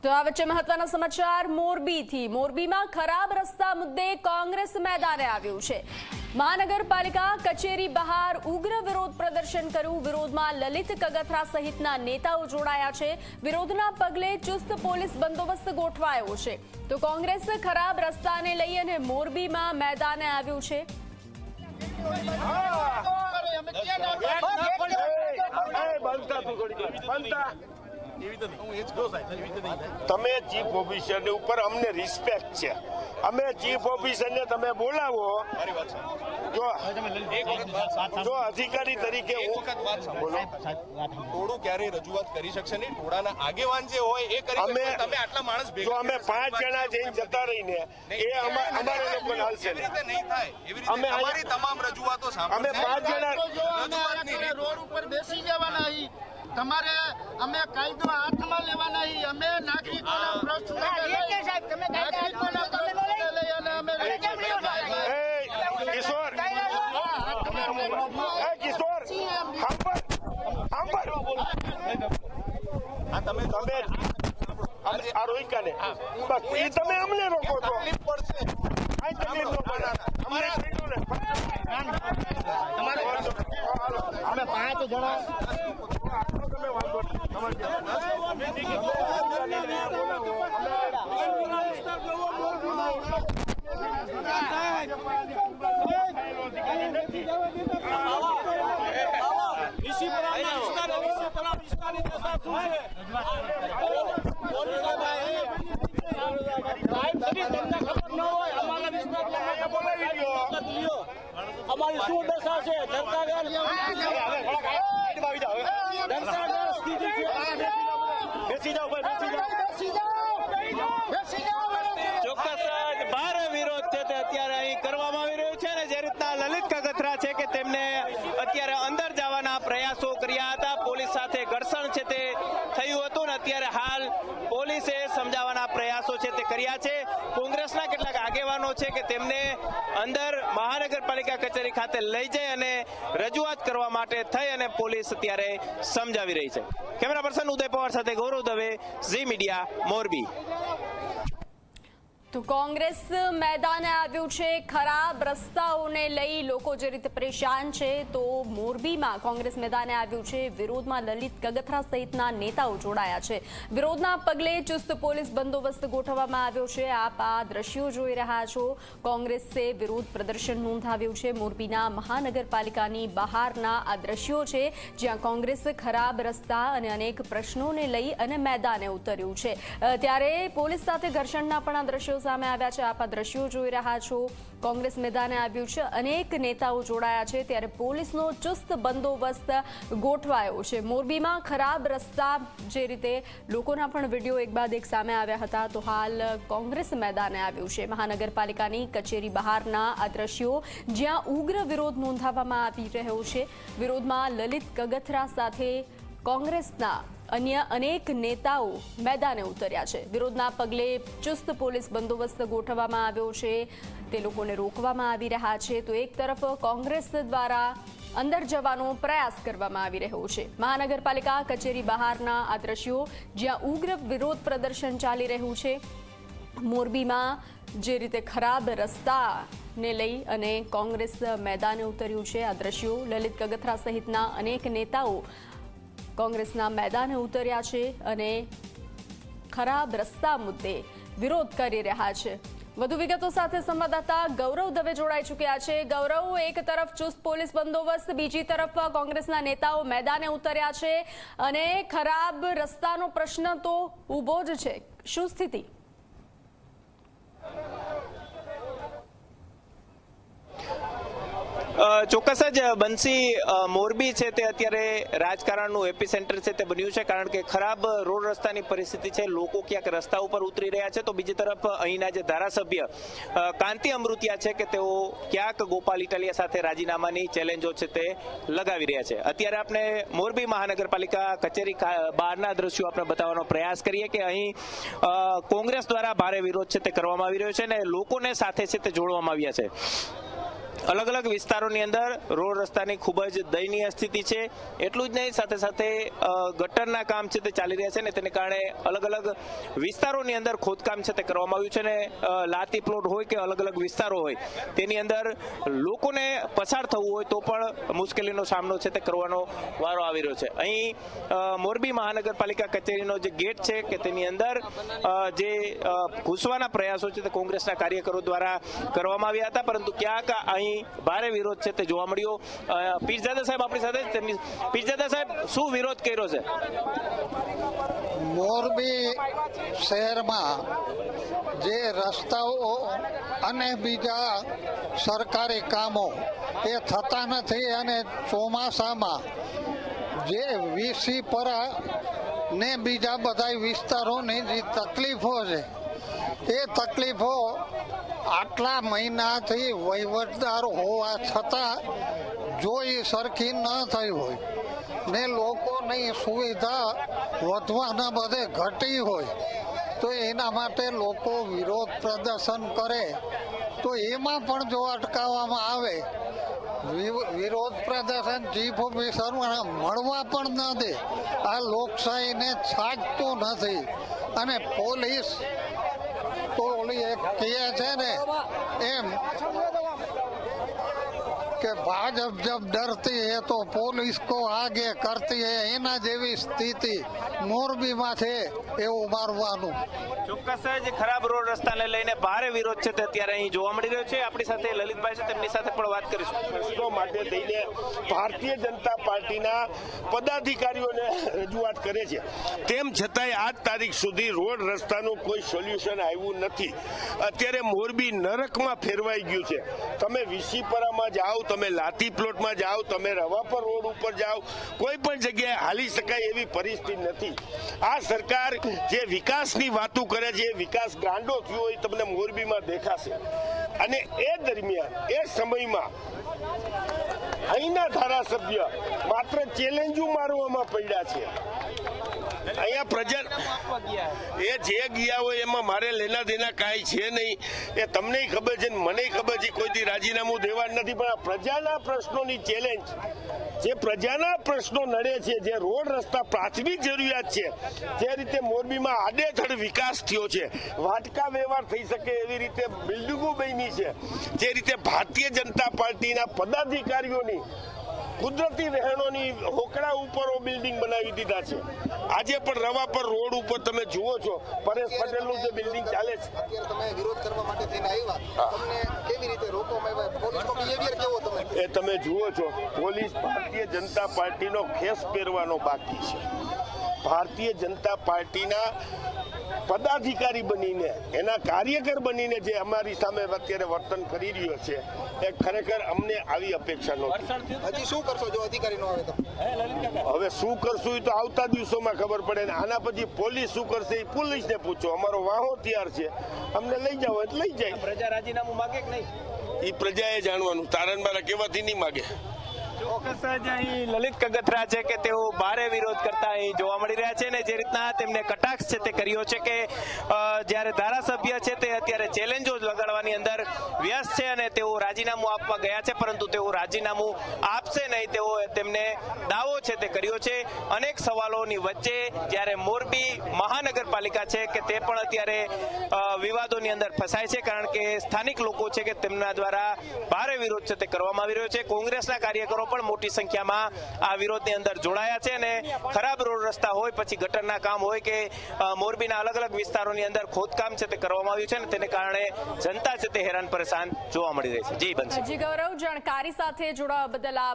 તો આ વચ્ચે મહત્વના સમાચાર મોરબીથી। મોરબીમાં ખરાબ રસ્તા મુદ્દે કોંગ્રેસ મેદાને આવ્યું છે। મહાનગરપાલિકા કચેરી બહાર ઉગ્ર વિરોધ પ્રદર્શન કર્યું। વિરોધમાં લલિત કગથરા સહિતના નેતાઓ જોડાયા છે। વિરોધના પગલે ચુસ્ત પોલીસ બંદોબસ્ત ગોઠવાયો છે। તો કોંગ્રેસ ખરાબ રસ્તાને લઈ અને મોરબીમાં મેદાને આવ્યું છે। તમે ચીફ ઓફિસર ઉપર અમને રિસ્પેક્ટ છે, અમે ચીફ ઓફિસર ને તમે બોલાવો જો અધિકારી તરીકે ટોળું ક્યારે રજૂઆત કરી શકશે નહીં। ટોળાના આગેવાન જે હોય એ કરી અમે તમે આટલા માણસ ભેગા અમે 5 જણા જઈને જતા રહીને એ અમારે લોકો હાલશે નહીં થાય। એવી રીતે અમારી તમામ રજૂઆતો અમે 5 જણા રોડ ઉપર બેસી જવાના તમારે અમે કાયદો હાથમાં લેવાના અમે નાગરિકોના પ્રશ્નો કિશોર આ રોહિકાને તમે અમને રોકો છો, અમે 5 જણા અમારી શું દશા છે? ચોક્કસ ભારે વિરોધ છે તે અત્યારે અહીં કરવામાં આવી રહ્યો છે અને જે રીતના લલિત કગથરા છે કે તેમને અત્યારે અંદર જવાના પ્રયાસો કર્યા હતા, પોલીસ સાથે ઘર્ષણ છે તે થયું હતું ને અત્યારે હાલ પોલીસે સમજાવવાના પ્રયાસો છે તે કર્યા છે। કોંગ્રેસના કેટલાક આગેવાનો છે કે તેમને અંદર મહાનગરપાલિકા કચેરી ખાતે લઈ જઈ અને રજૂઆત કરવા માટે થઈ અને પોલીસ અત્યારે સમજાવી રહી છે। કેમેરા પર્સન ઉદય પવાર સાથે ગૌરવ દવે, ઝી મીડિયા, મોરબી। તો કોંગ્રેસ મેદાને આવ્યું છે। ખરાબ રસ્તાઓને લઈ લોકો જે રીતે પરેશાન છે તો મોરબીમાં કોંગ્રેસ મેદાને આવ્યું છે। વિરોધમાં લલિત કગથરા સહિતના નેતાઓ જોડાયા છે। વિરોધના પગલે ચુસ્ત પોલીસ બંદોબસ્ત ગોઠવવામાં આવ્યો છે। આપ આ દ્રશ્યો જોઈ રહ્યા છો। કોંગ્રેસે વિરોધ પ્રદર્શન નોંધાવ્યું છે। મોરબીના મહાનગરપાલિકાની બહારના આ દ્રશ્યો છે જ્યાં કોંગ્રેસ ખરાબ રસ્તા અને અનેક પ્રશ્નોને લઈ અને મેદાને ઉતર્યું છે। ત્યારે પોલીસ સાથે ઘર્ષણના પણ આ દ્રશ્યો સામે આવ્યા છે। આપ આ દ્રશ્યો જોઈ રહ્યા છો। કોંગ્રેસ મેદાને આવ્યું છે, અનેક નેતાઓ જોડાયા છે ત્યારે પોલીસનો ચુસ્ત બંદોબસ્ત ગોઠવાયો છે। મોરબીમાં ખરાબ રસ્તા જે રીતે લોકોના પણ વિડીયો એક બાદ એક સામે આવ્યા હતા તો હાલ કોંગ્રેસ મેદાને આવ્યું છે। મહાનગરપાલિકાની કચેરી બહારના આ દ્રશ્યો જ્યાં ઉગ્ર વિરોધ નોંધાવવામાં આવી રહ્યો છે। વિરોધમાં લલિત કગથરા સાથે કોંગ્રેસના અન્ય અનેક નેતાઓ મેદાને ઉતર્યા છે। વિરોધના પગલે ચુસ્ત પોલીસ બંદોબસ્ત ગોઠવવામાં આવ્યો છે, તે લોકોને રોકવામાં આવી રહ્યા છે। તો એક તરફ કોંગ્રેસ દ્વારા અંદર જવાનો પ્રયાસ કરવામાં આવી રહ્યો છે। મહાનગરપાલિકા કચેરી બહારના આ દ્રશ્યો જ્યાં ઉગ્ર વિરોધ પ્રદર્શન ચાલી રહ્યું છે। મોરબીમાં જે રીતે ખરાબ રસ્તાને લઈ અને કોંગ્રેસ મેદાને ઉતર્યું છે, આ દ્રશ્યો લલિત કગથરા સહિતના અનેક નેતાઓ કોંગ્રેસના મેદાને ઉતર્યા છે અને ખરાબ રસ્તા મુદ્દે વિરોધ કરી રહ્યા છે। વધુ વિગતો સાથે સંવાદદાતા ગૌરવ દવે જોડાઈ ચૂક્યા છે। ગૌરવ, એક તરફ ચુસ્ત પોલીસ બંદોબસ્ત, બીજી તરફ કોંગ્રેસના નેતાઓ મેદાને ઉતર્યા છે અને ખરાબ રસ્તાનો પ્રશ્ન તો ઊભો જ છે, શું સ્થિતિ? ચોક્કસ જ બંસી, મોરબી છે તે અત્યારે રાજકારણનું એપી સેન્ટર છે તે બન્યું છે કારણ કે ખરાબ રોડ રસ્તાની પરિસ્થિતિ છે। લોકો ક્યાંક રસ્તા ઉપર ઉતરી રહ્યા છે તો બીજી તરફ અહીંના જે ધારાસભ્ય કાંતિ અમૃતિયા છે કે તેઓ ક્યાંક ગોપાલ ઇટાલિયા સાથે રાજીનામાની ચેલેન્જો છે તે લગાવી રહ્યા છે। અત્યારે આપણે મોરબી મહાનગરપાલિકા કચેરી બહારના દ્રશ્યો આપણે બતાવવાનો પ્રયાસ કરીએ કે અહીં કોંગ્રેસ દ્વારા ભારે વિરોધ છે તે કરવામાં આવી રહ્યો છે અને લોકોને સાથે છે તે જોડવામાં આવ્યા છે। અલગ અલગ વિસ્તારોની અંદર રોડ રસ્તાની ખૂબ જ દયનીય સ્થિતિ છે. એટલું જ નહીં, સાથે સાથે ગટરના કામ છે તે ચાલી રહ્યા છે ને તેને કારણે અલગ અલગ વિસ્તારોની અંદર ખોદકામ છે તે કરવામાં આવ્યું છે ને લાતી પ્લોટ હોય કે અલગ અલગ વિસ્તારો હોય તેની અંદર લોકોને પસાર થવું હોય તો પણ મુશ્કેલીનો સામનો છે તે કરવાનો વારો આવી રહ્યો છે. અહીં મોરબી મહાનગરપાલિકા કચેરીનો જે ગેટ છે કે તેની અંદર જે ઘૂસવાના પ્રયાસો છે તે કોંગ્રેસના કાર્યકરો દ્વારા કરવામાં આવ્યા હતા, પરંતુ ક્યાંક અહીં ભારે વિરોધ છે તે જોવા મળ્યો. પીરજાદા સાહેબ આપણી સાથે તેમની. પીરજાદા સાહેબ, શું વિરોધ કર્યો છે? મોરબી શહેરમાં જે રસ્તાઓ અને બીજા સરકારી કામો એ થતા નથી અને ચોમાસામાં જે વીસીપરા ને બીજા બધા વિસ્તારોની જે તકલીફો છે એ તકલીફો આટલા મહિનાથી વહીવટદાર હોવા છતાં જો એ સરખી ન થઈ હોય ને લોકોની સુવિધા વધવાના બધે ઘટી હોય તો એના માટે લોકો વિરોધ પ્રદર્શન કરે તો એમાં પણ જો અટકાવવામાં આવે, વિરોધ પ્રદર્શન ચીફ ઓફિસર મળવા પણ ન દે, આ લોકશાહીને છાજતું નથી. અને પોલીસ તો ઓલી એક કહે છે ને એમ કે ભાજપ જબ ડરતી હે તો પોલીસ કો આગે કરતી હે, એના જેવી સ્થિતિ મોરબીમાં છે એવું માનવાનું. ચોક્કસ જ ખરાબ રોડ રસ્તાને લઈને ભારે વિરોધ છે તે અત્યારે અહીં જોવા મળી રહ્યો છે. આપણી સાથે લલિતભાઈ છે, તેમની સાથે પણ વાત કરીશું. પ્રશ્નો માટે થઈને ભારતીય જનતા પાર્ટીના પદાધિકારીઓને રજૂઆત કરે છે, તેમ છતાંય આજ તારીખ સુધી રોડ રસ્તાનું કોઈ સોલ્યુશન આવ્યું નથી. અત્યારે મોરબી નરકમાં ફેરવાઈ ગયું છે. તમે વીસીપરામાં જાઓ, તમે લાતી પ્લોટમાં જાઓ, તમે રવાપર રોડ ઉપર જાઓ, કોઈ પણ જગ્યાએ હાલી શકાય એવી પરિસ્થિતિ નથી. આ સરકાર જે વિકાસની વાતો કરે છે, વિકાસ ગાંડો થયો હોય તમને મોરબીમાં દેખાશે. અને એ દરમિયાન એ સમયમાં અહીંના ધારાસભ્ય માત્ર ચેલેન્જો મારવામાં પડ્યા છે. અહીંયા પ્રજા એ જે ગયા હોય એમાં મારે લેના દેના કાંઈ છે નહીં. એ તમને ખબર છે, મને ખબર છે, કોઈથી રાજીનામું દેવાનું નથી. પણ આ પ્રજાના પ્રશ્નોની ચેલેન્જ, જે પ્રજાના પ્રશ્નો નડે છે, જે રોડ રસ્તા પ્રાથમિક જરૂરિયાત છે, જે રીતે મોરબીમાં આડેધડ વિકાસ થયો છે, વાટકા વ્યવહાર થઈ શકે એવી રીતે બિલ્ડિંગો બની છે, જે રીતે ભારતીય જનતા પાર્ટીના પદાધિકારીઓની કુદરતી રહેણોની હોકડા ઉપર બિલ્ડિંગ બનાવી દીધા છે. આજે પણ રવાપર રોડ ઉપર તમે જુઓ છો પરેશ પટેલનું જે બિલ્ડિંગ ચાલે છે. તમે વિરોધ કરવા માટે થઈને આવ્યા, તમને કેવી રીતે રોકવામાં આવ્યા? પોલીસનો બિહેવિયર કેવો તમે? એ તમે જુઓ છો, પોલીસ ભારતીય જનતા પાર્ટીનો ખેસ પહેરવાનો બાકી છે. ભારતીય જનતા પાર્ટીના પદાધિકારી બનીને, એના કાર્યકર બનીને જે અમારી સામે અત્યારે વર્તન કરી રહ્યો છે એ ખરેખર અમને આવી અપેક્ષા નહોતી. હજી શું કરશો જો અધિકારી ન આવે તો? હવે શું કરશું એ તો આવતા દિવસોમાં ખબર પડે ને. આના પછી પોલીસ શું કરશે એ પોલીસને પૂછો. અમારો વાહો તૈયાર છે, અમને લઈ જાઓ એટલે લઈ જાય. પ્રજા રાજીનામું માગે કે નહીં એ પ્રજાએ જાણવાનું. તારણ મારા કહેવાથી નહીં માગે. ચોક્કસ જ અહીં લલિત કગથરા છે કે તેઓ ભારે વિરોધ કરતા અહીં જોવા મળી રહ્યા છે. ને જે રીતના તેમને કટાક્ષ છે તે કર્યો છે કે જ્યારે ધારાસભ્ય છે તે અત્યારે ચેલેન્જો લગાડવાની અંદર વ્યસ્ત છે અને તેઓ રાજીનામું આપવા ગયા છે, પરંતુ તેઓ રાજીનામું આપશે નહીં તેવો તેમને દાવો છે તે કર્યો છે. અનેક સવાલોની વચ્ચે જ્યારે મોરબી મહાનગરપાલિકા છે કે તે પણ અત્યારે વિવાદોની અંદર ફસાય છે, કારણ કે સ્થાનિક લોકો છે કે તેમના દ્વારા ભારે વિરોધ છે તે કરવામાં આવી રહ્યો છે. કોંગ્રેસના કાર્યકરો પણ મોટી સંખ્યામાં આ વિરોધની અંદર જોડાયા છે અને ખરાબ રોડ રસ્તા હોય, પછી ગટરના કામ હોય કે મોરબીના અલગ અલગ વિસ્તારોની અંદર ખોદકામ છે તે કરવામાં આવ્યું છે અને તેને કારણે જનતા છે તે હેરાન પરેશાન જોવા મળી રહી છે. જી બંસી. જી ગૌરવ, જાણકારી સાથે જોડાવા બદલ આભાર.